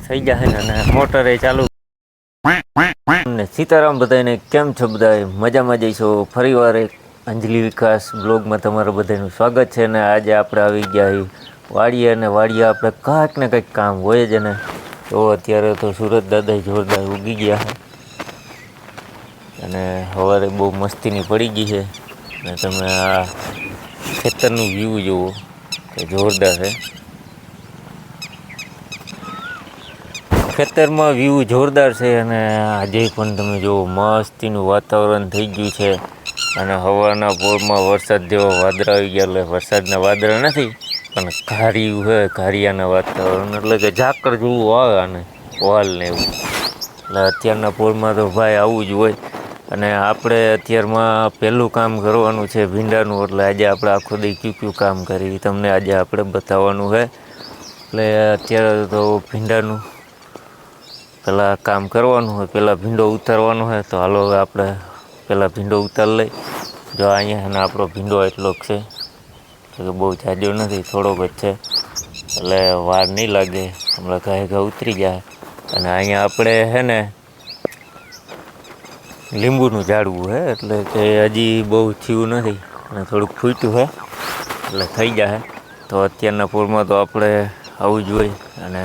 થઈ જશે અને મોટરે ચાલુ. ને સીતારામ બધાને કેમ છો? બધા મજામાં જઈશો. ફરીવાર એક અંજલિ વિકાસ બ્લોગમાં તમારું બધાનું સ્વાગત છે. ને આજે આપણે આવી ગયા વાડીએ, અને વાડીએ આપણે કાંઈક ને કંઈક કામ હોય જ. ને તો અત્યારે તો સુરત દાદા જોરદાર ઉગી ગયા છે અને સવારે બહુ મસ્તીની પડી ગઈ છે. અને તમે આ ખેતરનું વ્યૂ જુઓ કે જોરદાર છે. ખેતરમાં વ્યૂ જોરદાર છે અને આજે પણ તમે જુઓ મસ્તીનું વાતાવરણ થઈ ગયું છે. અને હવાના પોરમાં વરસાદ જેવા વાદળા આવી ગયા. એટલે વરસાદના વાદળા નથી પણ ઘાર્યું છે, ઘારિયાના વાતાવરણ, એટલે કે ઝાકળ જેવું આવે અને વાલ ને એવું. એટલે અત્યારના પોરમાં તો ભાઈ આવું જ હોય. અને આપણે અત્યારમાં પહેલું કામ કરવાનું છે ભીંડાનું. એટલે આજે આપણે આખો દી કયું કામ કરી તમને આજે આપણે બતાવવાનું છે. એટલે અત્યારે તો ભીંડાનું પહેલાં કામ કરવાનું હોય, પહેલાં ભીંડો ઉતારવાનો હોય. તો હાલો હવે આપણે પહેલાં ભીંડો ઉતારી લઈ. જો અહીંયા અને આપણો ભીંડો એટલોક છે, એટલે બહુ જાજો નથી, થોડોક જ છે. એટલે વાર નહીં લાગે, હમણાં ઘા ઉતરી જાય. અને અહીંયા આપણે છે ને લીંબુનું ઝાડવું છે, એટલે કે હજી બહુ થયું નથી અને થોડુંક ફૂટ્યું છે, એટલે થઈ જાય. તો અત્યારના પૂરમાં તો આપણે આવું જ હોય. અને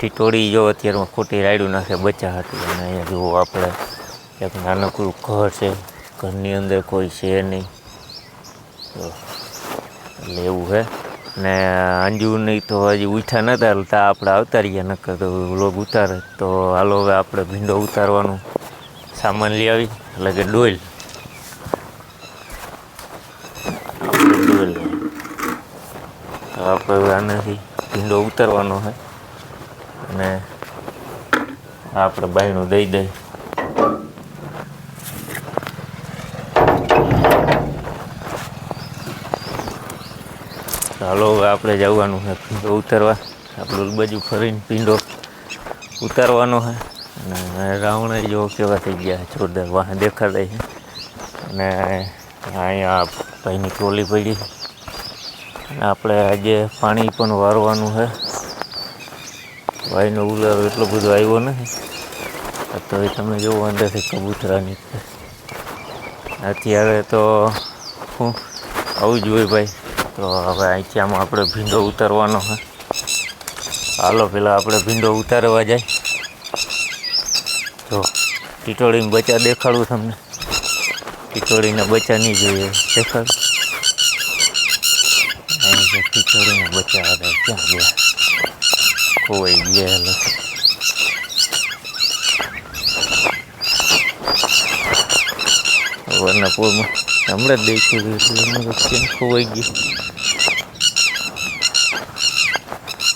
ટીટોળી જો અત્યારમાં ખોટી રાયડું નાખે બચા હતી. અને અહીંયા જુઓ આપણે એક નાનકડું ઘર છે, ઘરની અંદર કોઈ છે નહીં. તો એટલે એવું છે. ને અંજુની તો હજી ઉઠ્યા નહોતા, એટલે આપણે આવતા રહ્યા, નકર તો લોગ ઉતારે. તો હાલો હવે આપણે ભીંડો ઉતારવાનું સામાન લઈ આવી, એટલે કે ડોલ. આપણે આનાથી ભીંડો ઉતારવાનો છે. અને આપણે બાયણું દઈ દઈ. ચાલો હવે આપણે જવાનું છે ભીંડો ઉતારવા. આપણે બાજુ ફરીને ભીંડો ઉતારવાનો છે. અને રાવણ જો કેવા થઈ ગયા જોરદાર વાહ દેખાતા છે. અને અહીંયા ભાઈની ટ્રોલી પડી. અને આપણે આજે પાણી પણ વારવાનું છે. ભાઈનો ઉલારો એટલો બધો આવ્યો નથી, તો એ તમે જોવો અંદરથી કબૂતરાની અત્યારે તો શું આવું જ હોય ભાઈ. તો હવે અહીંથી આમાં આપણે ભીંડો ઉતારવાનો છે. હાલો પેલા આપણે ભીંડો ઉતારવા જાય. જો ટીટોળીને બચ્ચા દેખાડું તમને. ટીટોળીના બચ્ચા નહીં જોઈએ, દેખાડું. અહીં ટીટોળીના બચ્ચા હતા, ક્યાં ગયા? ખોવાઈ ગયા. સવારના પોરમાં હમણાં જ દેખ્યું એટલે કેમ ખોવાઈ ગયું.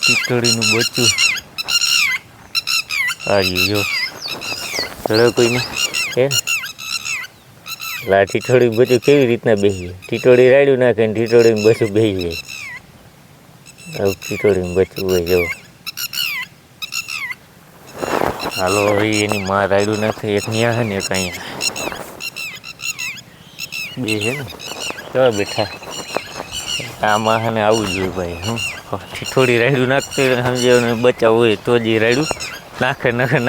ટીટોળીનું બચ્ચું આવ્યું જો ચડે કોઈને હે ને. એટલે આ ટીટોળીનું બચ્ચું કેવી રીતના બેસી જાય? ટીટોળી રાડ્યું નાખે ને ટીટોળીનું બચ્ચું બેસી જાય. આવું ટીટોળીનું બચ્ચું હોય જવો. હાલો હવે એની માં રાયડું નાખે. એક ન્યા છે ને એક અહીંયા બે છે ને કેવા બેઠા. આમાં છે ને આવું જોઈએ ભાઈ. હું થોડી રાયડું નાખતી સમજે બચ્ચા હોય તો જ એ રાયડું નાખે નહીં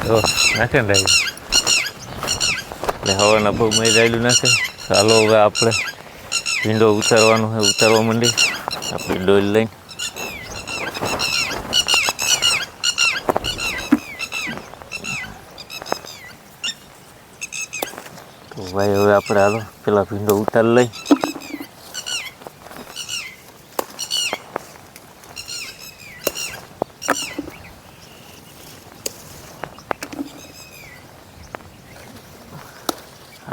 તો નાખે ને રાયડું. એટલે હવાના પગમાં રાયડું નાખે. ચાલો હવે આપણે ભીંડો ઉતારવાનું છે. ઉતારવા માંડી આપણી ડોલ લઈને. તો ભાઈ હવે આપણે હાલો પેલા ભીંડો ઉતારી લઈ.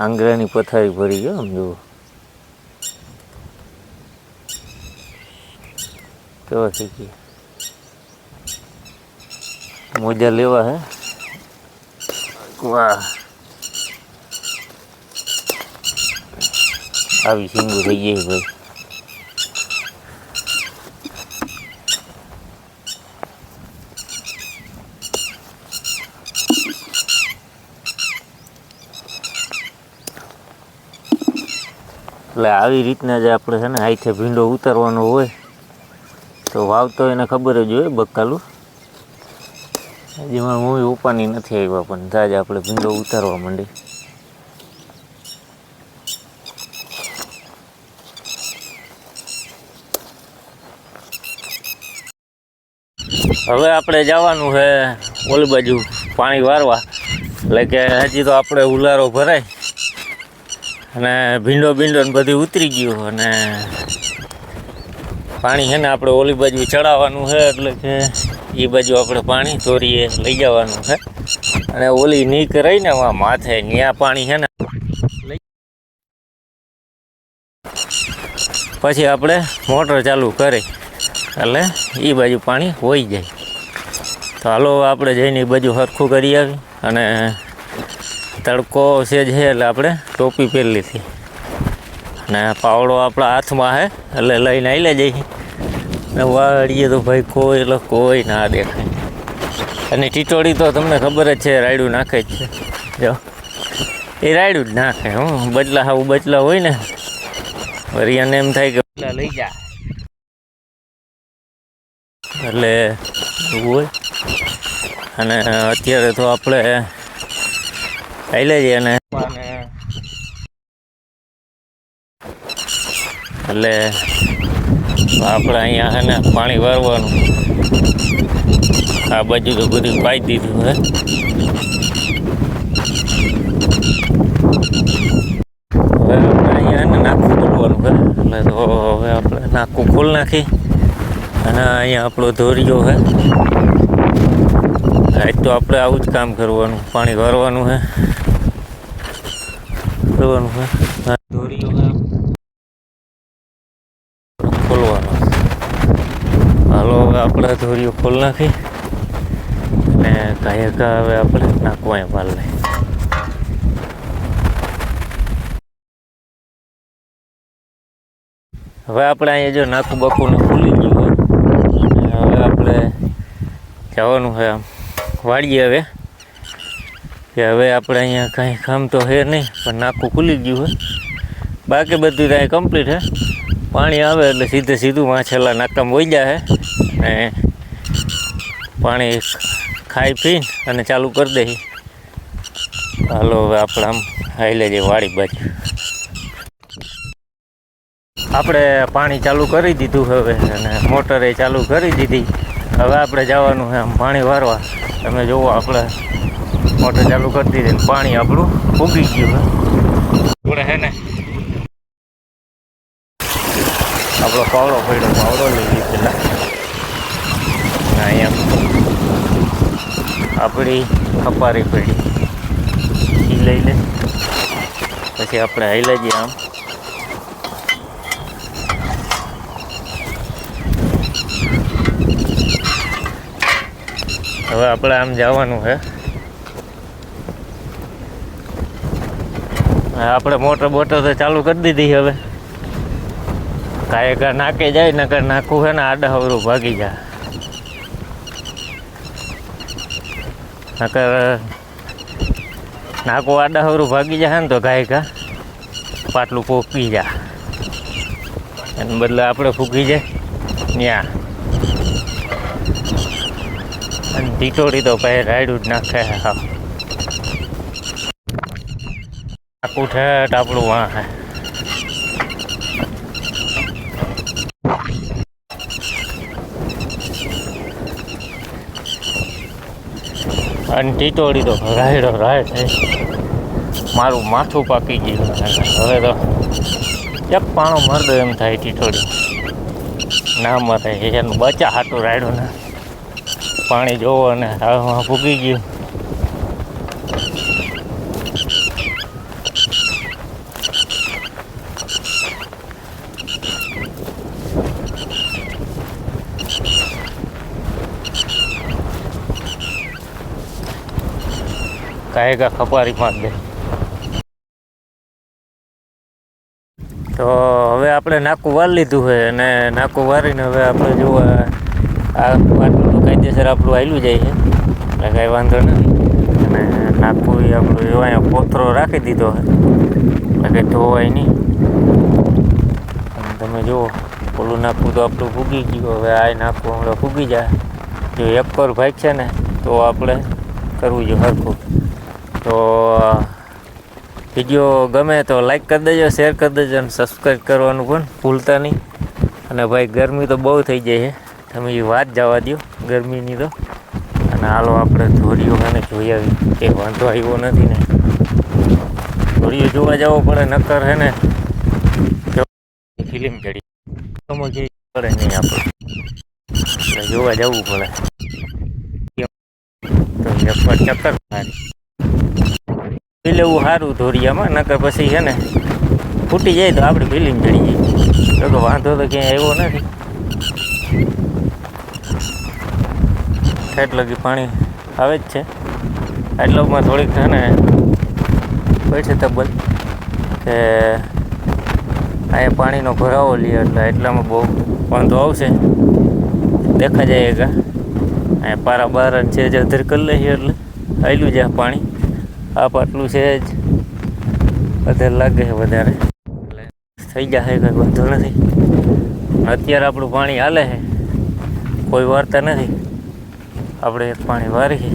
આંગળાની પથારી ભરી ગયો આમ જુઓ કેવા થઈ ગયા. મોજા લેવા હે. વાહ આવી સિંગુ થઈ ગઈ ભાઈ. એટલે આવી રીતના જ આપણે છે ને આઈથે ભીંડો ઉતારવાનો હોય. તો વાવતો એને ખબર જ હોય બકાલું હજી મારી મમ્મી પપ્પાની નથી આવ્યા પણ તાજ આપણે ભીંડો ઉતારવા માંડી. હવે આપણે જવાનું છે ઓલી બાજુ પાણી વારવા, એટલે કે હજી તો આપણે ઉલારો ભરાય અને ભીંડો ને બધી ઉતરી ગયું અને પાણી છે ને આપણે ઓલી બાજુ ચડાવવાનું છે, એટલે કે એ બાજુ આપણે પાણી ધોરીએ લઈ જવાનું છે અને ઓલી નીક રહીને માથે ત્યાં પાણી છે ને પછી આપણે મોટર ચાલુ કરી એટલે એ બાજુ પાણી હોઈ જાય. તો હાલો આપણે જઈને એ બાજુ સરખું કરી આવી અને તડકો છે એટલે આપણે ટોપી પહેરી લીધી અને પાવડો આપણા હાથમાં છે એટલે લઈને આવી જઈએ ને વાળીએ તો ભાઈ કોઈ ના દેખાય. અને ટીટોળી તો તમને ખબર જ છે રાયડું નાખે જ છે, જો એ રાયડું જ નાખે. બચલા હોય ને વરિયાને એમ થાય કે બચલા લઈ જા એટલે એવું હોય. અને અત્યારે તો આપણે ખાઈ લઈએ અને એટલે આપણે અહીંયા છે ને પાણી વારવાનું આ બાજુ તો બધું પાઈ દીધું હે. હવે આપણે અહીંયા ને નાખું ખોલવાનું છે એટલે તો હવે આપણે નાખું ખોલ નાખી અને અહીંયા આપણો ધોરિયો છે. આજ તો આપણે આવું જ કામ કરવાનું, પાણી વારવાનું છે ધોરિયો છે ખોલવાનો. હાલો હવે આપણે ધોરિયો ખોલ નાખી અને કાયકા હવે આપણે નાખવા પાલ લઈ. હવે આપણે અહીંયા જો નાકું બાકુને ખુલી ગયું હોય અને હવે આપણે જવાનું છે આમ વાળીએ. હવે કે હવે આપણે અહીંયા કાંઈ કામ તો છે નહીં પણ નાકું ખુલી ગયું હોય, બાકી બધું ત્યાં કમ્પ્લીટ છે. પાણી આવે એટલે સીધું માછેલા નાકામાં વહી જાય ને પાણી ખાઈ પીને અને ચાલુ કરી દઈએ. હાલો હવે આપણે આમ હાઈલે જઈએ વાડી બાજુ. આપણે પાણી ચાલુ કરી દીધું હવે અને મોટરે ચાલુ કરી દીધી. હવે આપણે જવાનું છે આમ પાણી વારવા. તમે જુઓ આપણે મોટર ચાલુ કરી દીધી ને પાણી આપણું ઉગી ગયું આપણે છે ને આપણો પાવડો પડ્યો, પાવડો લઈ ગયો પેલા અહીંયા આપણી ખપારી પડી એ લઈ લે. પછી આપણે હાઈલા જઈએ આમ. હવે આપણે આમ જવાનું છે. આપણે મોટર બોટર તો ચાલુ કરી દીધી. હવે કાંઈ નાકે જાય નકર નાખવું છે ને આડાહવરું ભાગી જાય. નકર નાકું આડાહવરું ભાગી જાય ને તો ગાયકા પાટલું પોકી જાય એને બદલે આપણે ફૂકી જાય ત્યાં. અને ટીટોળી તો ભાઈ રાયડું જ નાખે. હા નાકું ઠેઠ આપણું વાં હે. અને ટીટોળી તો રાય થઈ મારું માથું પાકી ગયું. હવે તો એક પાણો મરદો એમ થાય ટીટોળી ના મરે એનું બચા હાટું રાયડું ને પાણી જોવો ને હવે ભૂગી ગયું. કાયકા ખપારી માર દે. તો હવે આપણે નાકું વારી લીધું છે અને નાકું વારીને હવે આપણે જો આ પાટલું તો કાયદેસર આપણું હાલ્યું જાય છે એટલે કાંઈ વાંધો નથી. અને નાકું એ આપણું જો અહીંયા પોથરો રાખી દીધો છે એટલે કંઈ ધોવાય નહીં. અને તમે જુઓ ઓલું નાકું તો આપણું ફૂગી ગયું. હવે આ નાકું હમણાં ફૂગી જાય. જો એક પર ભાગ છે ને તો આપણે કરવું જોઈએ સરખું. તો વિડીયો ગમે તો લાઈક કરી દેજો, શેર કરી દેજો અને સબસ્ક્રાઈબ કરવાનું પણ ભૂલતા નહીં. અને ભાઈ ગરમી તો બહુ થઈ જાય છે, તમે એ વાત જવા દો ગરમીની તો. અને હાલો આપણે ધોરીઓ મને જોઈ આવી, કે વાંધો આવ્યો નથી ને. ધોરીઓ જોવા જવો પડે, નક્કર છે ને ફિલ્મ ચડી તો જે પડે નહીં આપણે, એટલે જોવા જવું પડે. તો એકવાર ચક્કર મારી લેવું સારું ધોરિયામાં, નકર પછી છે ને ફૂટી જાય તો આપણે ફિલ્મ ચડી જાય. તો વાંધો તો ક્યાંય આવ્યો નથી. ઠેઠ લગી પાણી આવે જ છે. એટલામાં થોડીક છે ને હોય છે તબલ કે અહીંયા પાણીનો ભરાવો લે, એટલે એટલામાં બહુ વાંધો આવશે. દેખા જાય કે અહીંયા પારા બાર છે જ અધર કરી લઈએ એટલે આવેલું છે પાણી. આ પાટલું છે જ અધર લાગે છે વધારે, એટલે થઈ જશે કંઈ વાંધો નથી. અત્યારે આપણું પાણી હાલે છે, કોઈ વાર્તા નથી. આપણે એક પાણી વારીએ,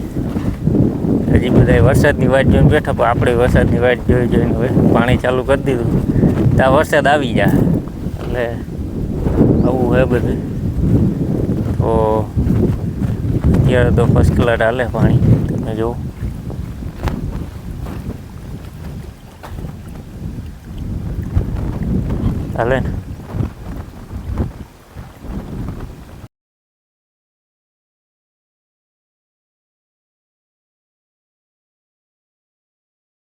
હજી બધા વરસાદની વાટ જોઈને બેઠા, પણ આપણે વરસાદની વાટ જોઈને હવે પાણી ચાલુ કરી દીધું. ત્યાં વરસાદ આવી જાય એટલે આવું હે બધું. તો અત્યારે તો ફર્સ્ટ ક્લાસ હાલે પાણી, તમે જુઓ. હાલે ને.